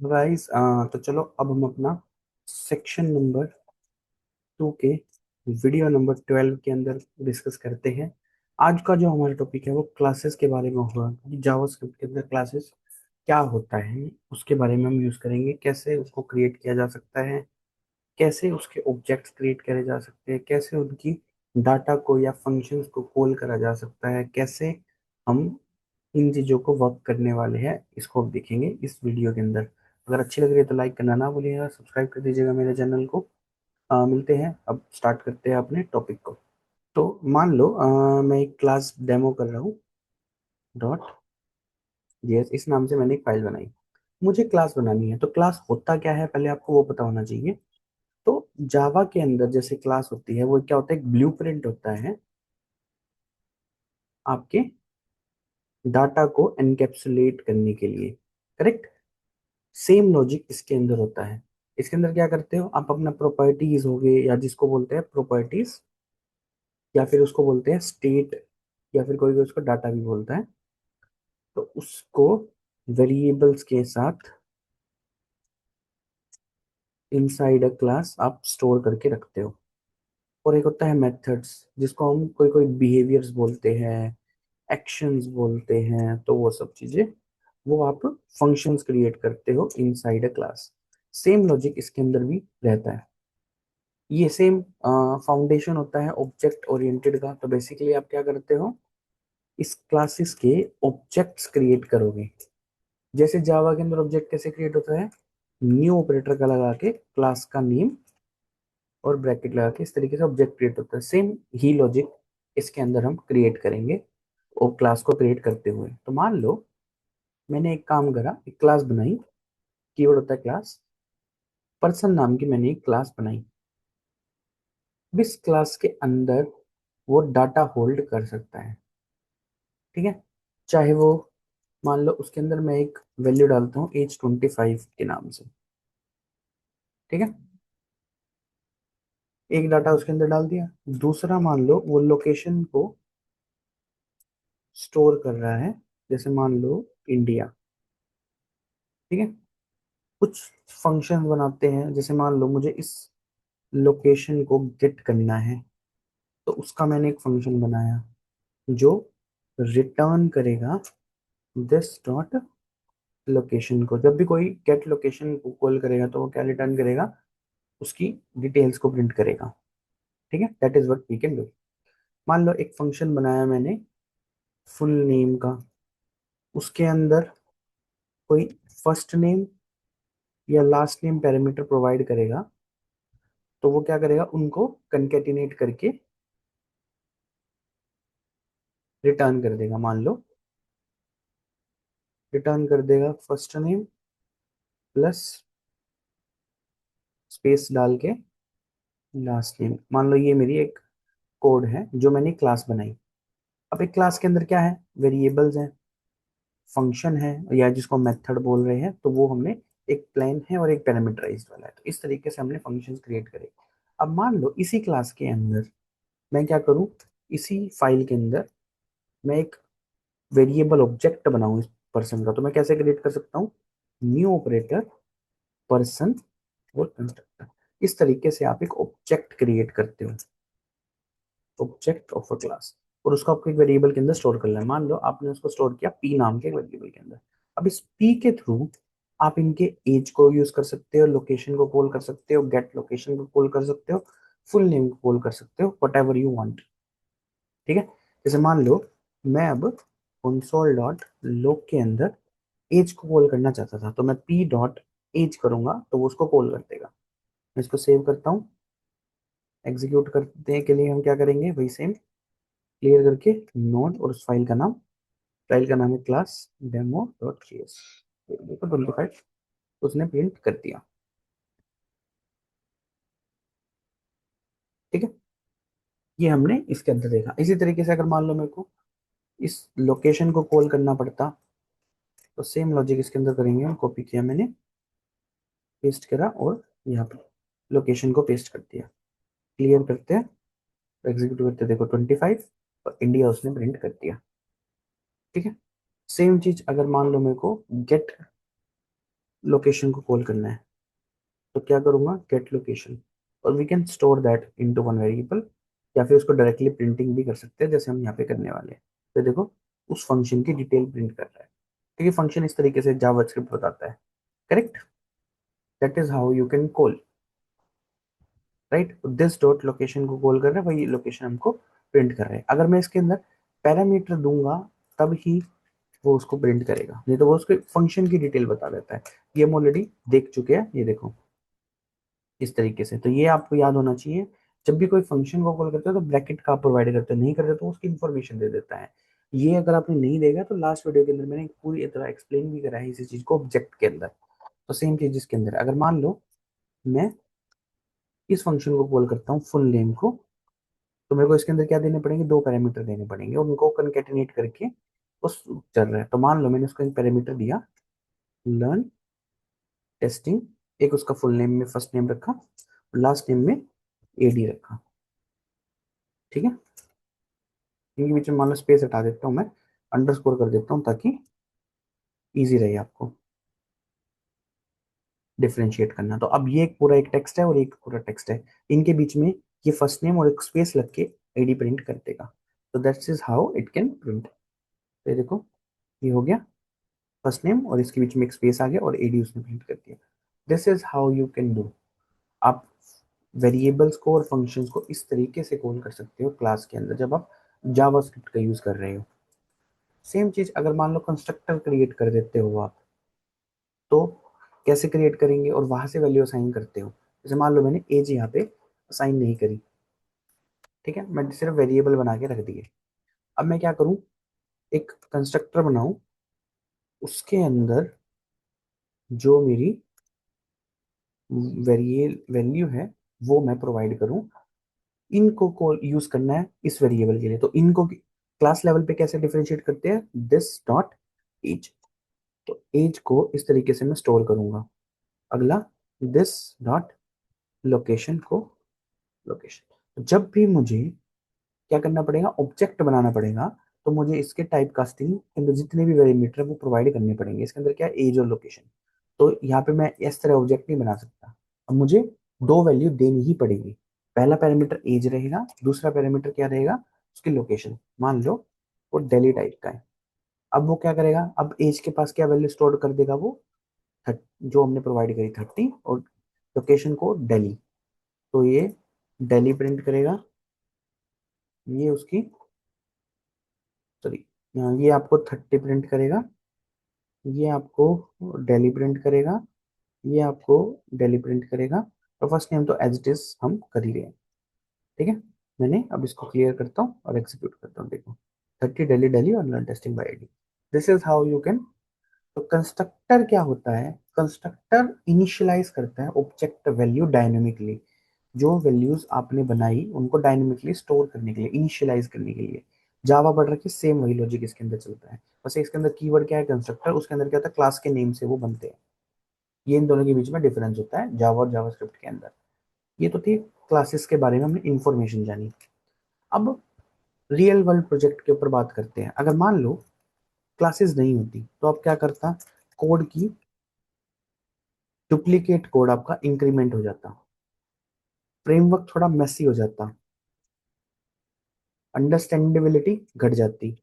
Guys, तो चलो अब हम अपना सेक्शन नंबर 2 के वीडियो नंबर 12 के अंदर डिस्कस करते हैं। आज का जो हमारा टॉपिक है वो क्लासेस के बारे में होगा कि जावास्क्रिप्ट के अंदर क्लासेस क्या होता है उसके बारे में हम यूज करेंगे, कैसे उसको क्रिएट किया जा सकता है, कैसे उसके ऑब्जेक्ट्स क्रिएट करे जा सकते हैं, कैसे उनकी डाटा को या फंक्शंस को कॉल करा जा सकता है, कैसे हम इन चीज़ों को वर्क करने वाले हैं, इसको अब देखेंगे इस वीडियो के अंदर। अगर अच्छी लग रही है तो लाइक करना ना भूलिएगा, सब्सक्राइब कर दीजिएगा मेरे चैनल को। मिलते हैं, अब स्टार्ट करते हैं अपने टॉपिक को। तो मान लो मैं एक क्लास डेमो कर रहा हूँ, डॉट जेएस इस नाम से मैंने एक फाइल बनाई। मुझे क्लास बनानी है, तो क्लास होता क्या है पहले आपको वो पता होना चाहिए। तो जावा के अंदर जैसे क्लास होती है वो क्या होता है, एक ब्लूप्रिंट होता है आपके डाटा को एनकैप्सुलेट करने के लिए। करेक्ट। सेम लॉजिक इसके अंदर होता है। इसके अंदर क्या करते हो आप, अपना प्रॉपर्टीज हो गए या जिसको बोलते हैं प्रॉपर्टीज, या फिर उसको बोलते हैं स्टेट, या फिर कोई कोई उसको डाटा भी बोलता है। तो उसको वेरिएबल्स के साथ इनसाइड अ क्लास आप स्टोर करके रखते हो। और एक होता है मेथड्स, जिसको हम कोई कोई बिहेवियर्स बोलते हैं, एक्शंस बोलते हैं, तो वो सब चीजें वो आप फंक्शंस क्रिएट करते हो inside a class. Same logic इसके अंदर भी रहता है। ये सेम फाउंडेशन होता है ऑब्जेक्ट ओरिएंटेड का। तो बेसिकली आप क्या करते हो, इस क्लासेस के ऑब्जेक्ट्स क्रिएट करोगे। जैसे जावा के अंदर ऑब्जेक्ट कैसे क्रिएट होता है, न्यू ऑपरेटर का लगा के क्लास का नेम और ब्रैकेट लगा के इस तरीके से ऑब्जेक्ट क्रिएट होता है। सेम ही लॉजिक इसके अंदर हम क्रिएट करेंगे और क्लास को क्रिएट करते हुए। तो मान लो मैंने एक काम करा, एक क्लास बनाई, कीवर्ड होता है क्लास, पर्सन नाम की मैंने एक क्लास बनाई। अब इस क्लास के अंदर वो डाटा होल्ड कर सकता है। ठीक है। चाहे वो, मान लो उसके अंदर मैं एक वैल्यू डालता हूँ एज 25 के नाम से। ठीक है। एक डाटा उसके अंदर डाल दिया। दूसरा मान लो वो लोकेशन को स्टोर कर रहा है, जैसे मान लो इंडिया। ठीक है। कुछ फंक्शन बनाते हैं, जैसे मान लो मुझे इस लोकेशन को गेट करना है, तो उसका मैंने एक फंक्शन बनाया जो रिटर्न करेगा दिस डॉट लोकेशन को। जब भी कोई गेट लोकेशन को कॉल करेगा तो वो क्या रिटर्न करेगा, उसकी डिटेल्स को प्रिंट करेगा। ठीक है, that is what we can do. मान लो एक फंक्शन बनाया मैंने फुल नेम का, उसके अंदर कोई फर्स्ट नेम या लास्ट नेम पैरामीटर प्रोवाइड करेगा, तो वो क्या करेगा, उनको कंकेटिनेट करके रिटर्न कर देगा। मान लो रिटर्न कर देगा फर्स्ट नेम प्लस स्पेस डाल के लास्ट नेम। मान लो ये मेरी एक कोड है जो मैंने क्लास बनाई। अब एक क्लास के अंदर क्या है, वेरिएबल्स हैं, फंक्शन है, या जिसको मेथड बोल रहे हैं, तो वो हमने एक प्लेन है और एक पैरामीटराइज्ड वाला है। तो इस तरीके से हमने फंक्शंस क्रिएट करे। अब मान लो इसी क्लास के अंदर मैं क्या करूं, इसी फाइल के अंदर मैं एक वेरिएबल ऑब्जेक्ट बनाऊं इस पर्सन का। तो मैं कैसे क्रिएट कर सकता हूँ, न्यू ऑपरेटर पर्सन और कंस्ट्रक्टर। इस तरीके से आप एक ऑब्जेक्ट क्रिएट करते हो, ऑब्जेक्ट ऑफ अ क्लास, और उसको आपको एक वेरिएबल के अंदर स्टोर करना है। मान लो आपने उसको स्टोर किया पी नाम के वेरिएबल के अंदर। अब इस पी के थ्रू आप इनके एज को यूज कर सकते हो, लोकेशन को कॉल कर सकते हो, गेट लोकेशन को कॉल कर सकते हो, फुल नेम को कॉल कर सकते हो, वट एवर यू वांट। ठीक है। जैसे मान लो मैं अब कंसोल डॉट लॉग के अंदर एज को कॉल करना चाहता था, तो मैं पी डॉट एज करूंगा तो वो उसको कॉल कर देगा। मैं इसको सेव करता हूँ। एग्जीक्यूट करने के लिए हम क्या करेंगे, वही सेम क्लियर करके नोड और उस फाइल का नाम है क्लास डेमो डॉट जेएस। देखो 25 उसने प्रिंट कर दिया। ठीक है। ये हमने इसके अंदर देखा। इसी तरीके से अगर मान लो मेरे को इस लोकेशन को कॉल करना पड़ता, तो सेम लॉजिक इसके अंदर करेंगे। हम कॉपी किया मैंने, पेस्ट करा और यहाँ पे लोकेशन को पेस्ट कर दिया। क्लियर करते हैं, एग्जीक्यूट करते हैं, देखो 25 और इंडिया उसने प्रिंट कर दिया। ठीक है। सेम चीज अगर मान लो मेरे को गेट लोकेशन को कॉल करना है, तो क्या करूंगा, गेट लोकेशन, और we can store that into one variable, या फिर उसको डायरेक्टली प्रिंटिंग भी कर सकते हैं जैसे हम यहाँ पे करने वाले हैं। तो देखो उस फंक्शन की डिटेल प्रिंट कर रहा है। ठीक है, फंक्शन इस तरीके से जावास्क्रिप्ट बताता है। Correct, that is how you can call, right. This dot location को कॉल कर रहा है, वही लोकेशन हमको प्रिंट कर रहे हैं। अगर मैं इसके अंदर पैरामीटर दूंगा तब ही वो उसको प्रिंट करेगा, नहीं तो वो उसके फंक्शन की डिटेल बता देता है। ये हम ऑलरेडी देख चुके हैं, ये देखो इस तरीके से। तो ये आपको याद होना चाहिए, जब भी कोई फंक्शन को कॉल करते हो तो ब्रैकेट का प्रोवाइड करते हो, नहीं करते तो उसकी इन्फॉर्मेशन दे देता है। ये अगर आपने नहीं देखा तो लास्ट वीडियो के अंदर मैंने पूरी तरह एक्सप्लेन भी करा है इसी चीज को ऑब्जेक्ट के अंदर। तो सेम चीज इसके अंदर, अगर मान लो मैं इस फंक्शन को कॉल करता हूँ फुल नेम को, तो मेरे को इसके अंदर क्या देने पड़ेंगे, दो पैरामीटर देने पड़ेंगे, और उनको कंकेटिनेट करके उस चल रहा है। तो मान लो मैंने उसको एक पैरामीटर दिया लर्न टेस्टिंग, एक उसका फुल नेम में फर्स्ट नेम रखा, लास्ट नेम में एडी रखा। ठीक है, इनके बीच में मान लो स्पेस हटा देता हूँ मैं, अंडरस्कोर कर देता हूँ ताकि इजी रहे आपको डिफरेंशिएट करना। तो अब ये एक पूरा एक टेक्स्ट है और एक पूरा टेक्स्ट है, इनके बीच में ये फर्स्ट नेम और एक स्पेस लग के एडी प्रिंट कर देगा। तो that's is how it can print. तो ये देखो ये हो गया फर्स्ट नेम और इसके बीच में एक स्पेस आ गया और एडी उसने प्रिंट कर दिया। This is how you can do. आप वेरिएबल्स को और फंक्शंस को इस तरीके से कॉल कर सकते हो क्लास के अंदर जब आप जावास्क्रिप्ट का यूज कर रहे हो। सेम चीज अगर मान लो कंस्ट्रक्टर क्रिएट कर देते हो आप, तो कैसे क्रिएट करेंगे और वहां से वैल्यू असाइन करते हो। जैसे मान लो मैंने एज यहाँ पे असाइन नहीं करी, ठीक है, मैं सिर्फ वेरिएबल बना के रख दिए। अब मैं क्या करूं, एक कंस्ट्रक्टर बनाऊं, उसके अंदर जो मेरी वैल्यू है वो मैं प्रोवाइड करूं। इनको को यूज करना है इस वेरिएबल के लिए, तो इनको क्लास लेवल पे कैसे डिफरेंशिएट करते हैं, दिस डॉट एज। तो एज को इस तरीके से मैं स्टोर करूंगा। अगला दिस डॉट लोकेशन को लोकेशन। जब भी मुझे क्या करना पड़ेगा, ऑब्जेक्ट बनाना पड़ेगा, तो मुझे इसके टाइप कास्टिंग के अंदर जितने भी वेरिएटर है वो प्रोवाइड करने पड़ेंगे। इसके अंदर क्या है, एज और लोकेशन। तो यहाँ पे मैं इस तरह ऑब्जेक्ट नहीं बना सकता, अब मुझे दो वैल्यू देनी ही पड़ेगी। पहला पैरामीटर एज रहेगा, दूसरा पैरामीटर क्या रहेगा, उसकी लोकेशन। मान लो वो दिल्ली टाइप का है, अब वो क्या करेगा, अब एज के पास क्या वैल्यू स्टोर कर देगा वो, जो हमने प्रोवाइड करी 30, और लोकेशन को दिल्ली। तो ये दिल्ली प्रिंट करेगा, ये उसकी सॉरी, ये आपको 30 प्रिंट करेगा, ये आपको दिल्ली प्रिंट करेगा, ये आपको दिल्ली प्रिंट करेगा। तो फर्स्ट नेम तो एज इट इज हम कर ही रहे हैं। ठीक है, मैंने अब इसको क्लियर करता हूँ और एग्जीक्यूट करता हूँ। देखो 30 दिल्ली दिल्ली और learn testing bye ID. This is how you can. तो कंस्ट्रक्टर क्या होता है, कंस्ट्रक्टर इनिशियलाइज करता है ऑब्जेक्ट वैल्यू डायनेमिकली। जो वैल्यूज आपने बनाई उनको डायनेमिकली स्टोर करने के लिए, इनिशियलाइज करने के लिए। जावा पढ़ रखी सेम वही लॉजिक इसके अंदर चलता है, बस इसके अंदर कीवर्ड क्या है कंस्ट्रक्टर, उसके अंदर क्या होता है क्लास के नेम से वो बनते हैं। ये इन दोनों के बीच में डिफरेंस होता है जावा और जावास्क्रिप्ट के अंदर। ये तो थी क्लासेस के बारे में हमने इंफॉर्मेशन जानी। अब रियल वर्ल्ड प्रोजेक्ट के ऊपर बात करते हैं। अगर मान लो क्लासेस नहीं होती तो आप क्या करता, कोड की डुप्लीकेट कोड आपका इंक्रीमेंट हो जाता, फ्रेमवर्क थोड़ा मेसी हो जाता, अंडरस्टैंडेबिलिटी घट जाती।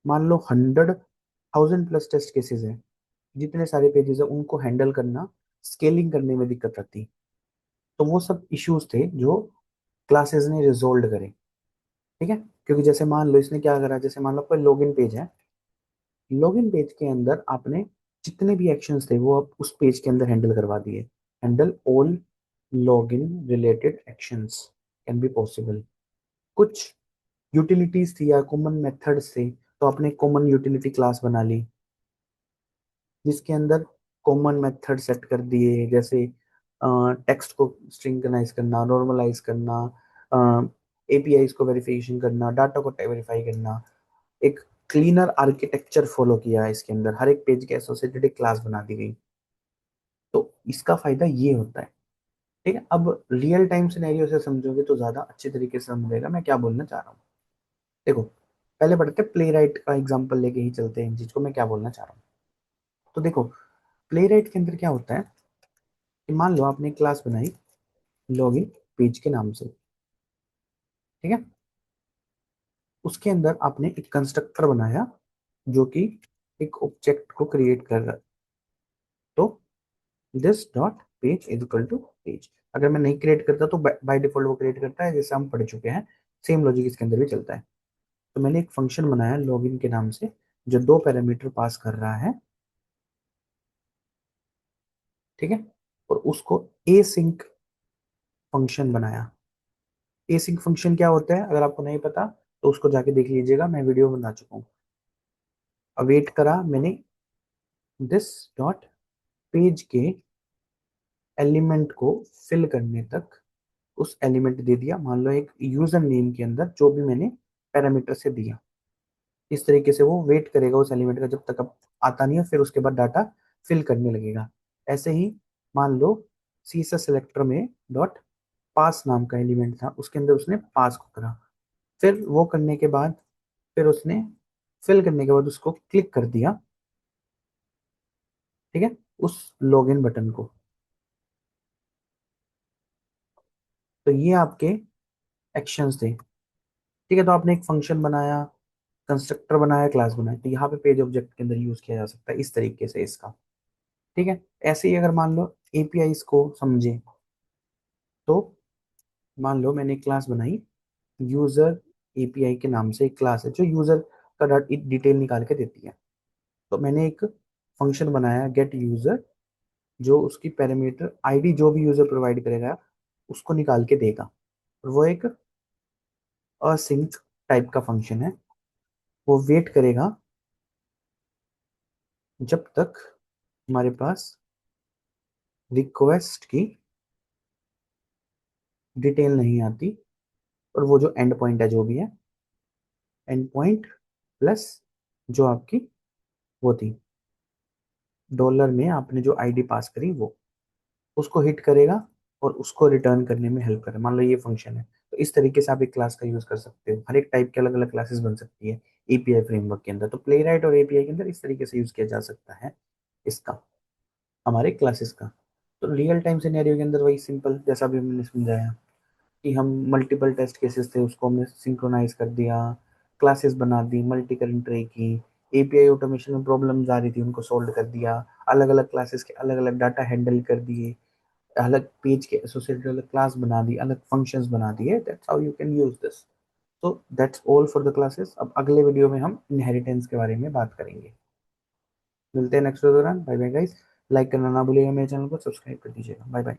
मान लो 100,000 प्लस टेस्ट केसेस है, जितने सारे पेजेस है उनको हैंडल करना, स्केलिंग करने में दिक्कत आती। तो वो सब इश्यूज थे जो क्लासेस ने रिजोल्व करे। ठीक है, क्योंकि जैसे मान लो इसने क्या करा, जैसे मान लो कोई लॉगिन पेज है, लॉगिन पेज के अंदर आपने जितने भी एक्शंस थे वो आप उस पेज के अंदर हैंडल करवा दिए। Handle all login related actions can be possible. कुछ यूटिलिटीज थी या कॉमन मेथड्स थे, तो आपने कॉमन यूटिलिटी क्लास बना ली जिसके अंदर कॉमन मेथड सेट कर दिए, जैसे टेक्स्ट को स्ट्रिंगनाइज करना, नॉर्मलाइज करना, एपीआई को वेरिफिकेशन करना, डाटा को वेरीफाई करना। एक क्लीनर आर्किटेक्चर फॉलो किया है इसके अंदर, हर एक पेज के एसोसिएटेड एक क्लास बना दी गई। तो इसका फायदा ये होता है। ठीक है, अब रियल टाइम सिनेरियो से समझोगे तो ज्यादा अच्छे तरीके से समझेगा मैं क्या बोलना चाह रहा हूँ। देखो पहले बढ़ते प्ले राइट का एग्जाम्पल लेके ही चलते हैं इन चीज को, मैं क्या बोलना चाह रहा हूँ। तो देखो, प्ले राइट के अंदर क्या होता है कि मान लो आपने एक क्लास बनाई लॉगिन पेज के नाम से, ठीक है। उसके अंदर आपने एक कंस्ट्रक्टर बनाया जो कि एक ऑब्जेक्ट को क्रिएट कर रहा है। तो this dot page is equal to page. अगर मैं नहीं क्रिएट करता तो बाय डिफॉल्ट वो क्रिएट करता है, जैसे हम पढ़ चुके हैं। सेम लॉजिक इसके अंदर भी चलता है। तो मैंने एक फंक्शन बनाया लॉगिन के नाम से जो दो पैरामीटर पास कर रहा है, ठीक है। और उसको ए सिंक फंक्शन बनाया। ए सिंक फंक्शन क्या होता है, अगर आपको नहीं पता तो उसको जाके देख लीजिएगा, मैं वीडियो बना चुका हूँ। अवेट करा मैंने दिस डॉट पेज के एलिमेंट को फिल करने तक, उस एलिमेंट दे दिया, मान लो एक यूजर नेम के अंदर जो भी मैंने पैरामीटर से दिया। इस तरीके से वो वेट करेगा उस एलिमेंट का जब तक अब आता नहीं है, फिर उसके बाद डाटा फिल करने लगेगा। ऐसे ही मान लो सीएसएस सेलेक्टर में डॉट पास नाम का एलिमेंट था, उसके अंदर उसने पास को करा। फिर वो करने के बाद फिर उसने फिल करने के बाद उसको क्लिक कर दिया, ठीक है, उस लॉगिन बटन को। तो ये आपके एक्शंस थे, ठीक है। तो आपने एक फंक्शन बनाया, कंस्ट्रक्टर बनाया, क्लास बनाया, तो यहाँ पे पेज ऑब्जेक्ट के अंदर यूज किया जा सकता है इस तरीके से इसका, ठीक है। ऐसे ही अगर मान लो एपीआई को समझे, तो मान लो मैंने एक क्लास बनाई यूजर एपीआई के नाम से। एक क्लास है जो यूजर का डिटेल निकाल के देती है। तो मैंने एक फंक्शन बनाया गेट यूजर, जो उसकी पैरामीटर आईडी जो भी यूजर प्रोवाइड करेगा उसको निकाल के देगा। और वो एक असिंक टाइप का फंक्शन है। वो वेट करेगा जब तक हमारे पास रिक्वेस्ट की डिटेल नहीं आती। और वो जो एंड पॉइंट है जो भी है, एंड पॉइंट प्लस जो आपकी वो थी डॉलर में आपने जो आईडी पास करी वो, उसको हिट करेगा और उसको रिटर्न करने में हेल्प करे। मान लो ये फंक्शन है, तो इस तरीके से आप एक क्लास का यूज कर सकते हो। हर एक टाइप के अलग अलग क्लासेस बन सकती है एपीआई फ्रेमवर्क के अंदर। तो प्ले राइट और एपीआई के अंदर इस तरीके से यूज किया जा सकता है इसका, हमारे क्लासेस का। तो रियल टाइम सिनेरियो के अंदर वही सिंपल जैसा भी मैंने समझाया कि हम मल्टीपल टेस्ट केसेस थे उसको हमने सिंक्रोनाइज कर दिया, क्लासेस बना दी, मल्टी करंट ट्रे की, एपीआई ऑटोमेशन में प्रॉब्लम्स आ रही थी उनको सोल्व कर दिया, अलग अलग क्लासेस के अलग अलग डाटा हैंडल कर दिए, अलग पेज के एसोसिएटेड अलग क्लास बना दी, अलग फंक्शंस बना दिए। That's how you can use this. So that's all for the classes. अब अगले वीडियो में हम इनहेरिटेंस के बारे में बात करेंगे। मिलते हैं नेक्स्ट वीडियो के दौरान। Bye bye guys. लाइक करना ना भूलिएगा, मेरे चैनल को सब्सक्राइब कर दीजिएगा। Bye bye.